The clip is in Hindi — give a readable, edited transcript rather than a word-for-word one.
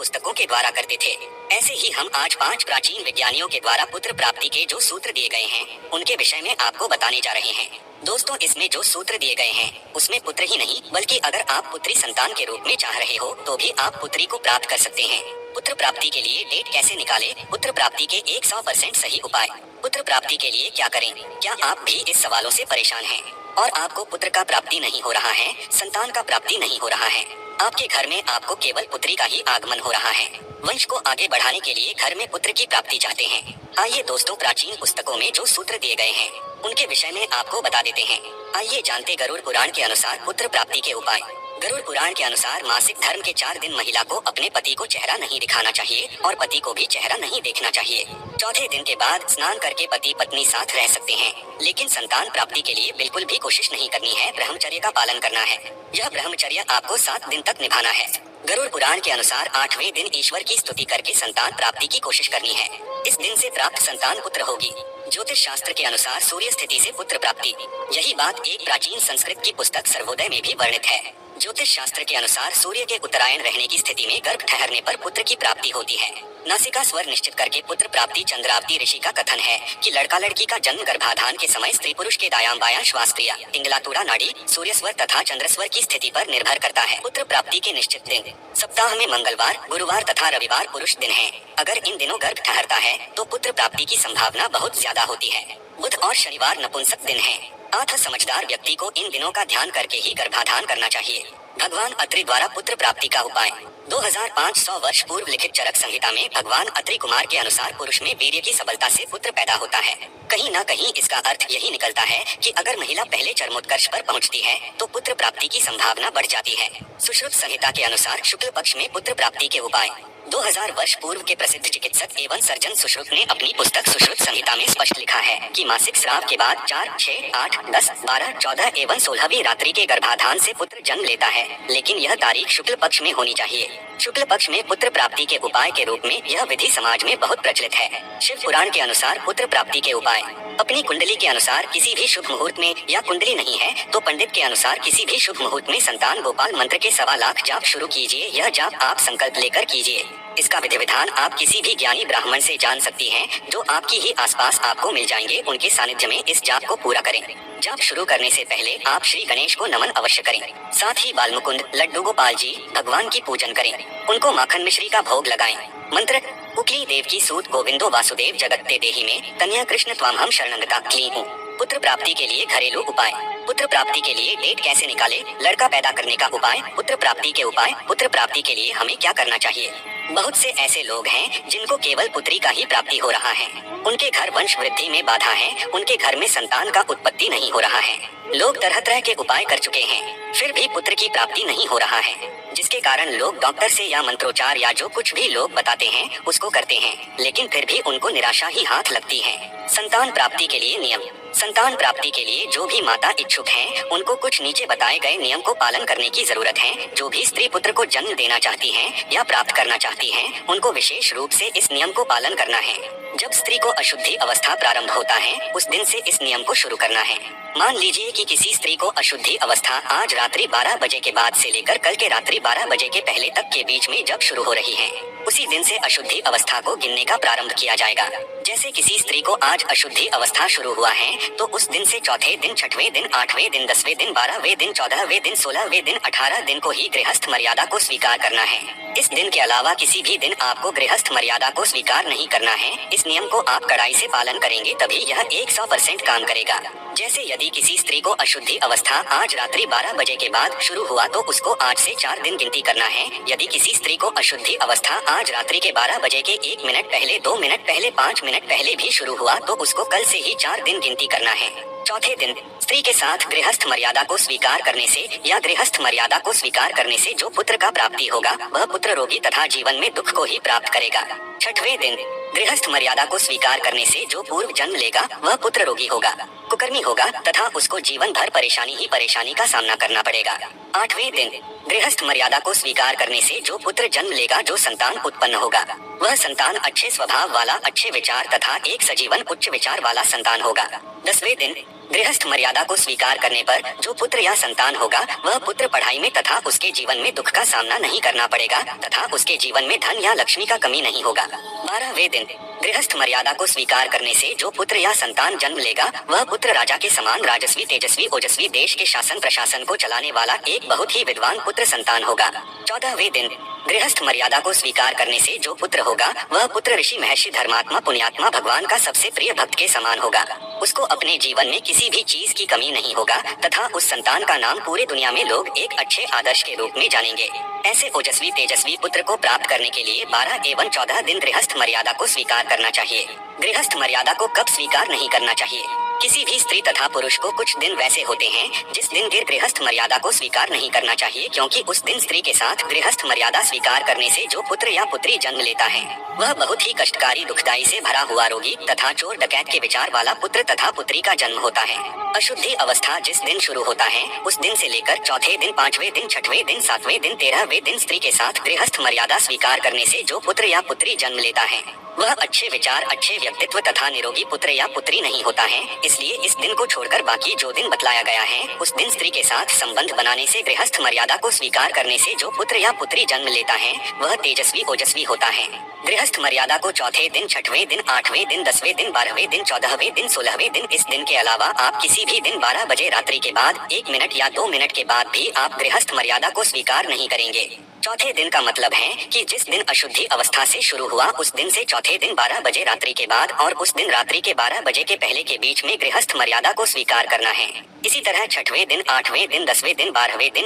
पुस्तकों के द्वारा करते थे। ऐसे ही हम आज 5 प्राचीन विज्ञानियों के द्वारा पुत्र प्राप्ति के जो सूत्र दिए गए हैं उनके विषय में आपको बताने जा रहे हैं। दोस्तों, इसमें जो सूत्र दिए गए हैं उसमें पुत्र ही नहीं बल्कि अगर आप पुत्री संतान के रूप में चाह रहे हो तो भी आप पुत्री को प्राप्त कर सकते हैं। पुत्र प्राप्ति के लिए डेट कैसे निकाले, पुत्र प्राप्ति के 100% सही उपाय, पुत्र प्राप्ति के लिए क्या करें। क्या आप भी इस सवालों से परेशान हैं और आपको पुत्र का प्राप्ति नहीं हो रहा है, संतान का प्राप्ति नहीं हो रहा है, आपके घर में आपको केवल पुत्री का ही आगमन हो रहा है, वंश को आगे बढ़ाने के लिए घर में पुत्र की प्राप्ति चाहते हैं। आइए दोस्तों, प्राचीन पुस्तकों में जो सूत्र दिए गए हैं उनके विषय में आपको बता देते हैं। आइए जानते गरुड़ पुराण के अनुसार पुत्र प्राप्ति के उपाय। गरुड़ पुराण के अनुसार मासिक धर्म के 4 दिन महिला को अपने पति को चेहरा नहीं दिखाना चाहिए और पति को भी चेहरा नहीं देखना चाहिए। चौथे दिन के बाद स्नान करके पति पत्नी साथ रह सकते हैं, लेकिन संतान प्राप्ति के लिए बिल्कुल भी कोशिश नहीं करनी है, ब्रह्मचर्य का पालन करना है। यह ब्रह्मचर्य आपको 7 दिन तक निभाना है। गरुड़ पुराण के अनुसार 8वें दिन ईश्वर की स्तुति करके संतान प्राप्ति की कोशिश करनी है। इस दिन से प्राप्त संतान पुत्र होगी। ज्योतिष शास्त्र के अनुसार सूर्य स्थिति से पुत्र प्राप्ति। यही बात एक प्राचीन संस्कृत की पुस्तक सर्वोदय में भी वर्णित है। ज्योतिष शास्त्र के अनुसार सूर्य के उत्तरायण रहने की स्थिति में गर्भ ठहरने पर पुत्र की प्राप्ति होती है। नासिका स्वर निश्चित करके पुत्र प्राप्ति। चंद्रावती ऋषि का कथन है कि लड़का लड़की का जन्म गर्भाधान के समय स्त्री पुरुष के दायां बायां श्वास क्रिया, पिंगलातुड़ा नाड़ी, सूर्य स्वर तथा चंद्र स्वर की स्थिति पर निर्भर करता है। पुत्र प्राप्ति के निश्चित दिन सप्ताह में मंगलवार, गुरुवार तथा रविवार पुरुष दिन है। अगर इन दिनों गर्भ ठहरता है तो पुत्र प्राप्ति की संभावना बहुत ज्यादा होती है। बुध और शनिवार नपुंसक दिन है। अतः समझदार व्यक्ति को इन दिनों का ध्यान करके ही गर्भाधान करना चाहिए। भगवान अत्रि द्वारा पुत्र प्राप्ति का उपाय। 2500 वर्ष पूर्व लिखित चरक संहिता में भगवान अत्रि कुमार के अनुसार पुरुष में वीर्य की सबलता से पुत्र पैदा होता है। कहीं ना कहीं इसका अर्थ यही निकलता है कि अगर महिला पहले चरमोत्कर्ष पर पहुंचती है तो पुत्र प्राप्ति की संभावना बढ़ जाती है। सुश्रुत संहिता के अनुसार शुक्ल पक्ष में पुत्र प्राप्ति के उपाय। 2000 वर्ष पूर्व के प्रसिद्ध चिकित्सक एवं सर्जन सुश्रुत ने अपनी पुस्तक सुश्रुत संहिता में स्पष्ट लिखा है कि मासिक स्राव के बाद 4, 6, 8, 10, 12, 14 एवं 16वीं रात्रि के गर्भाधान से पुत्र जन्म लेता है, लेकिन यह तारीख शुक्ल पक्ष में होनी चाहिए। शुक्ल पक्ष में पुत्र प्राप्ति के उपाय के रूप में यह विधि समाज में बहुत प्रचलित है। शिव पुराण के अनुसार पुत्र प्राप्ति के उपाय। अपनी कुंडली के अनुसार किसी भी शुभ मुहूर्त में, या कुंडली नहीं है तो पंडित के अनुसार किसी भी शुभ मुहूर्त में संतान गोपाल मंत्र के 1.25 लाख जाप शुरू कीजिए। यह जाप आप संकल्प लेकर कीजिए। इसका विधि विधान आप किसी भी ज्ञानी ब्राह्मण से जान सकती हैं, जो आपकी ही आसपास आपको मिल जाएंगे। उनके सानिध्य में इस जाप को पूरा करें। जाप शुरू करने से पहले आप श्री गणेश को नमन अवश्य करें। साथ ही बालमुकुंद, लड्डू गोपाल जी, भगवान की पूजन करें। उनको माखन मिश्री का भोग लगाएं। मंत्र। कुकली देव की सूत गोविंदो वासुदेव जगत्ते देहि में कन्या कृष्ण त्वामहम शरणंगता क्ली हूँ। पुत्र प्राप्ति के लिए घरेलू उपाय। पुत्र प्राप्ति के लिए डेट कैसे निकाले, लड़का पैदा करने का उपाय, पुत्र प्राप्ति के उपाय। पुत्र प्राप्ति के लिए हमें क्या करना चाहिए। बहुत से ऐसे लोग हैं जिनको केवल पुत्री का ही प्राप्ति हो रहा है। उनके घर वंश वृद्धि में बाधा है, उनके घर में संतान का उत्पत्ति नहीं हो रहा है। लोग तरह तरह के उपाय कर चुके हैं, फिर भी पुत्र की प्राप्ति नहीं हो रहा है, जिसके कारण लोग डॉक्टर से या मंत्रोच्चार या जो कुछ भी लोग बताते हैं उसको करते हैं, लेकिन फिर भी उनको निराशा ही हाथ लगती है। संतान प्राप्ति के लिए नियम। संतान प्राप्ति के लिए जो भी माता इच्छुक हैं, उनको कुछ नीचे बताए गए नियम को पालन करने की जरूरत है। जो भी स्त्री पुत्र को जन्म देना चाहती हैं या प्राप्त करना चाहती हैं, उनको विशेष रूप से इस नियम को पालन करना है। जब स्त्री को अशुद्धि अवस्था प्रारंभ होता है उस दिन से इस नियम को शुरू करना है। मान लीजिए कि किसी स्त्री को अशुद्धि अवस्था आज रात्रि 12 बजे के बाद से लेकर कल के रात्रि 12 बजे के पहले तक के बीच में जब शुरू हो रही है, उसी दिन से अशुद्धि अवस्था को गिनने का प्रारंभ किया जाएगा। जैसे किसी स्त्री को आज अशुद्धि अवस्था शुरू हुआ है तो उस दिन से चौथे दिन, 6वें दिन, 8वें दिन, 10वें दिन, 12वें दिन, 14वें दिन, 16वें दिन, 18 दिन को ही गृहस्थ मर्यादा को स्वीकार करना है। इस दिन के अलावा किसी भी दिन आपको गृहस्थ मर्यादा को स्वीकार नहीं करना है। इस नियम को आप कड़ाई से पालन करेंगे तभी यह 100% काम करेगा। जैसे यदि किसी स्त्री को अशुद्धि अवस्था आज रात्रि 12 बजे के बाद शुरू हुआ तो उसको आज से 4 दिन गिनती करना है। यदि किसी स्त्री को अशुद्धि अवस्था आज रात्रि के 12 बजे के 1 मिनट पहले, 2 मिनट पहले, 5 मिनट पहले भी शुरू हुआ तो उसको कल से ही 4 दिन गिनती करना है। चौथे दिन स्त्री के साथ गृहस्थ मर्यादा को स्वीकार करने से या गृहस्थ मर्यादा को स्वीकार करने से जो पुत्र का प्राप्ति होगा वह पुत्र रोगी तथा जीवन में दुख को ही प्राप्त करेगा। 6वें दिन गृहस्थ मर्यादा को स्वीकार करने से जो पूर्व जन्म लेगा वह पुत्र रोगी होगा, कुकर्मी होगा तथा उसको जीवन भर परेशानी ही परेशानी का सामना करना पड़ेगा। 8वें दिन गृहस्थ मर्यादा को स्वीकार करने से जो पुत्र जन्म लेगा, जो संतान उत्पन्न होगा वह संतान अच्छे स्वभाव वाला, अच्छे विचार तथा एक सजीवन उच्च विचार वाला संतान होगा। 10वें दिन गृहस्थ मर्यादा को स्वीकार करने पर जो पुत्र या संतान होगा वह पुत्र पढ़ाई में तथा उसके जीवन में दुख का सामना नहीं करना पड़ेगा तथा उसके जीवन में धन या लक्ष्मी का कमी नहीं होगा। 12वें दिन, गृहस्थ मर्यादा को स्वीकार करने से जो पुत्र या संतान जन्म लेगा वह पुत्र राजा के समान राजस्वी तेजस्वी ओजस्वी देश के शासन प्रशासन को चलाने वाला एक बहुत ही विद्वान पुत्र संतान होगा। 14वें दिन, गृहस्थ मर्यादा को स्वीकार करने से जो पुत्र होगा वह पुत्र ऋषि महर्षि धर्मात्मा पुण्यात्मा भगवान का सबसे प्रिय भक्त के समान होगा। उसको अपने जीवन में किसी भी चीज की कमी नहीं होगा तथा उस संतान का नाम पूरी दुनिया में लोग एक अच्छे आदर्श के रूप में जानेंगे। ऐसे ओजस्वी तेजस्वी पुत्र को प्राप्त करने के लिए 12 एवं 14 दिन गृहस्थ मर्यादा को स्वीकार करना चाहिए। गृहस्थ मर्यादा को कब स्वीकार नहीं करना चाहिए? किसी भी स्त्री तथा पुरुष को कुछ दिन वैसे होते हैं जिस दिन गृहस्थ मर्यादा को स्वीकार नहीं करना चाहिए, क्योंकि उस दिन स्त्री के साथ गृहस्थ मर्यादा स्वीकार करने से जो पुत्र या पुत्री जन्म लेता है वह बहुत ही कष्टकारी दुखदाई से भरा हुआ रोगी तथा चोर डकैत के विचार वाला पुत्र तथा पुत्री का जन्म होता है। अशुद्धि अवस्था जिस दिन शुरू होता है उस दिन से लेकर चौथे दिन, 5वें दिन, 6वें दिन, 7वें दिन, 13वें दिन स्त्री के साथ गृहस्थ मर्यादा स्वीकार करने से जो पुत्र या पुत्री जन्म लेता है वह अच्छे विचार, अच्छे व्यक्तित्व तथा निरोगी पुत्र या पुत्री नहीं होता है। इसलिए इस दिन को छोड़कर बाकी जो दिन बतलाया गया है उस दिन स्त्री के साथ संबंध बनाने से गृहस्थ मर्यादा को स्वीकार करने से जो पुत्र या पुत्री जन्म लेता है वह तेजस्वी ओजस्वी होता है। गृहस्थ मर्यादा को चौथे दिन, 6वें दिन, 8वें दिन, 10वें दिन, 12वें दिन, 14वें दिन, 16वें दिन, इस दिन के अलावा आप किसी भी दिन 12 बजे रात्रि के बाद 1 मिनट या 2 मिनट के बाद भी आप गृहस्थ मर्यादा को स्वीकार नहीं करेंगे। चौथे दिन का मतलब है कि जिस दिन अशुद्धि अवस्था से शुरू हुआ उस दिन से चौथे दिन 12 बजे रात्रि के बाद और उस दिन रात्रि के 12 बजे के पहले के बीच में गृहस्थ मर्यादा को स्वीकार करना है। इसी तरह 6वें दिन, 8वें दिन, 10वें दिन, 12वें दिन,